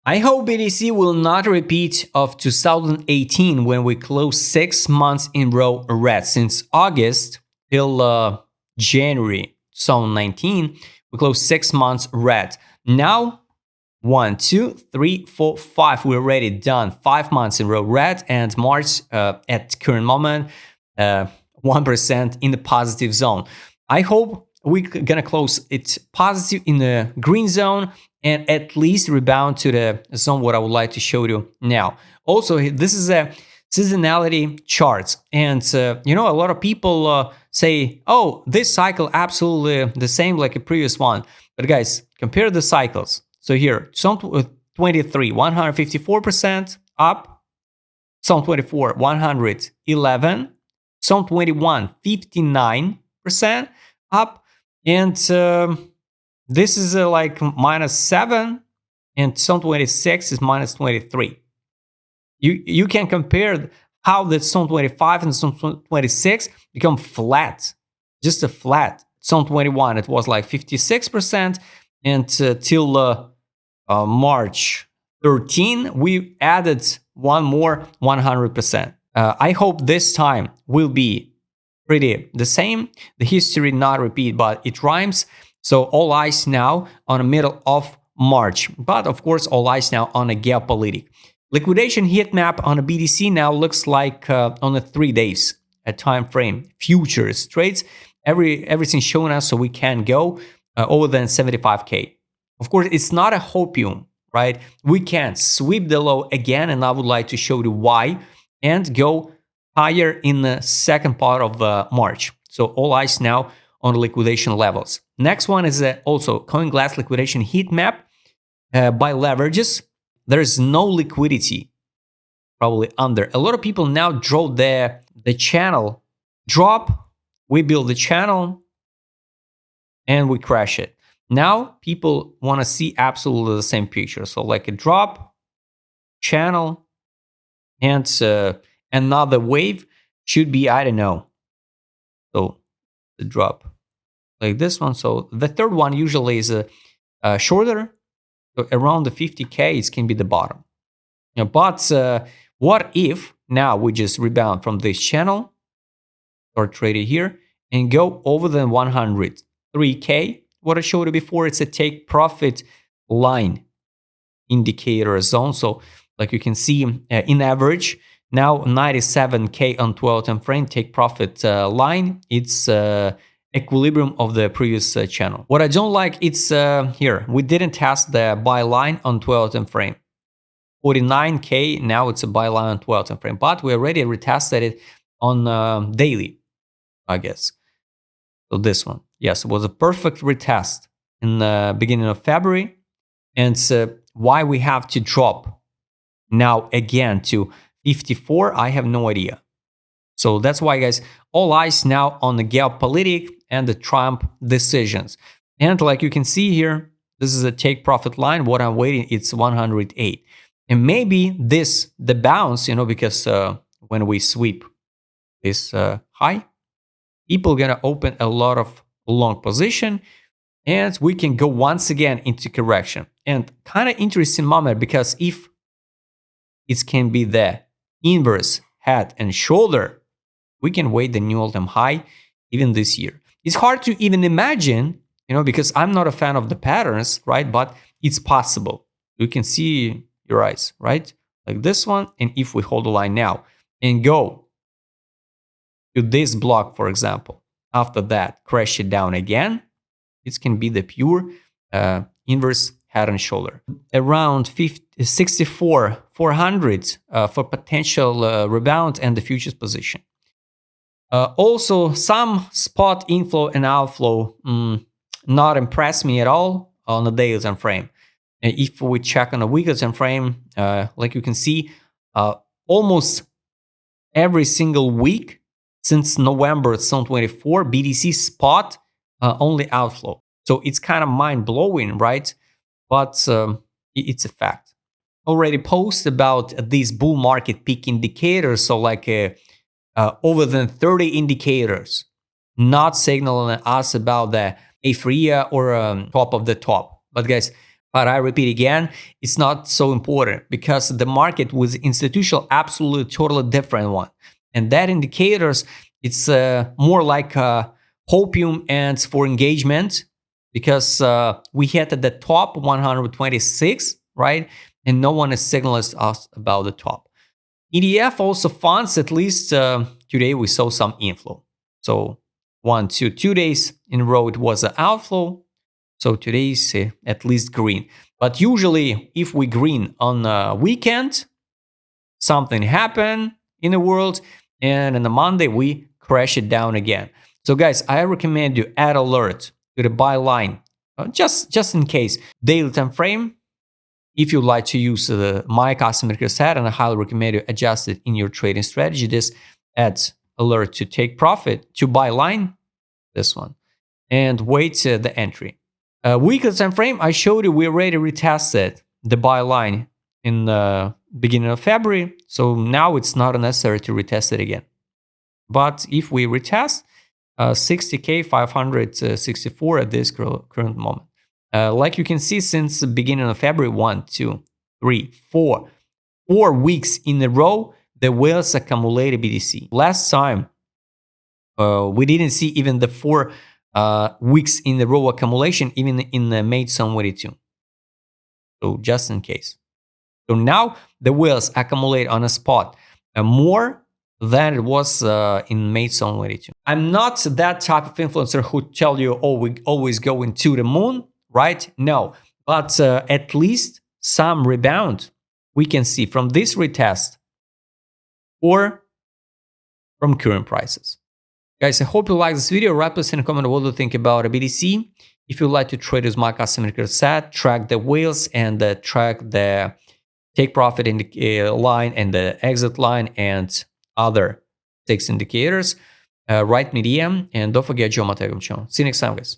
I hope BTC will not repeat of 2018 when we closed 6 months in row red. Since August till January 2019, we closed 6 months red. Now 1, 2, 3, 4, 5. We're already done 5 months in row red, and March at current moment 1% in the positive zone. I hope we're gonna close it positive in the green zone and at least rebound to the zone what I would like to show you now. Also, this is a seasonality charts, and you know, a lot of people say, oh, this cycle absolutely the same like a previous one. But guys, compare the cycles. So here, zone 23, 154% up, zone 24, 111, zone 21, 59% up, and this is like -7, and zone 26 is -23. You can compare how the zone 25 and zone 26 become flat, just a flat. Zone 21, it was like 56%, and till March 13, we added one more 100%. I hope this time will be pretty the same. The history not repeat, but it rhymes. So all eyes now on the middle of March. But of course, all eyes now on a geopolitics. Liquidation heat map on a BTC now looks like on the 3 days time frame. Futures trades, everything showing us so we can go over than 75K. Of course, it's not a hopium, right? We can sweep the low again, and I would like to show you why, and go higher in the second part of March. So all eyes now on the liquidation levels. Next one is also CoinGlass liquidation heat map by leverages. There is no liquidity probably under. A lot of people now draw the channel drop. We build the channel and we crash it. Now people want to see absolutely the same picture. So like a drop, channel, and another wave should be, I don't know. So the drop like this one. So the third one usually is shorter. So around the 50K, it can be the bottom. You know, but what if now we just rebound from this channel, or trade it here, and go over the 103K? What I showed you before, it's a take profit line indicator zone. So like you can see in average, now 97K on 12 time frame take profit line. It's equilibrium of the previous channel. What I don't like, it's here. We didn't test the buy line on 12 time frame. 49K, now it's a buy line on 12 time frame, but we already retested it on daily, I guess. So this one, yes, it was a perfect retest in the beginning of February. And why we have to drop now again to 54, I have no idea. So that's why, guys, all eyes now on the geopolitics and the Trump decisions. And like you can see here, this is a take profit line. What I'm waiting, it's 108. And maybe this, the bounce, you know, because when we sweep this high, people are gonna open a lot of long position, and we can go once again into correction. And kind of interesting moment, because if it can be the inverse head and shoulder, we can wait the new all-time high even this year. It's hard to even imagine, you know, because I'm not a fan of the patterns, right? But it's possible. You can see your eyes, right? Like this one. And if we hold the line now and go to this block, for example, after that, crash it down again, it can be the pure inverse head and shoulder. Around 64,400 for potential rebound and the futures position. Also, some spot inflow and outflow not impress me at all on the daily time frame. If we check on a weekly time frame, like you can see, almost every single week since November 2024, BTC spot only outflow. So it's kind of mind-blowing, right? But it's a fact. Already posted about these bull market peak indicators, so like over than 30 indicators, not signaling us about the euphoria or top of the top. But guys, But I repeat again, it's not so important because the market with institutional absolutely totally different one. And that indicators, it's more like hopium ants for engagement because we hit at the top 126, right? And no one has signaled us about the top. ETF also funds, at least today we saw some inflow. So 2 days in a row it was an outflow. So today is at least green. But usually if we green on a weekend, something happen in the world, and on a Monday we crash it down again. So guys, I recommend you add alert to the buy line, just in case. Daily time frame, if you'd like to use my custom indicator set, and I highly recommend you adjust it in your trading strategy, this adds alert to take profit, to buy line, this one, and wait the entry. Weekly time frame, I showed you we already retested the buy line in the beginning of February, so now it's not necessary to retest it again. But if we retest 60K 564 at this current moment, like you can see, since the beginning of February, 1, 2, 3, 4 weeks in a row, the whales accumulated BTC. Last time, we didn't see even the 4 weeks in a row accumulation, even in May 2022. So just in case. So now the whales accumulate on a spot more than it was in May 2022. I'm not that type of influencer who tell you, oh, we always go into the moon, right? No, but at least some rebound we can see from this retest or from current prices. Guys, I hope you like this video. Write us in a comment what you think about a BTC. If you'd like to trade with my custom indicator set, track the whales and track the take profit in the line and the exit line and other 6 indicators, write me DM, and don't forget, join my Telegram channel. See you next time, guys.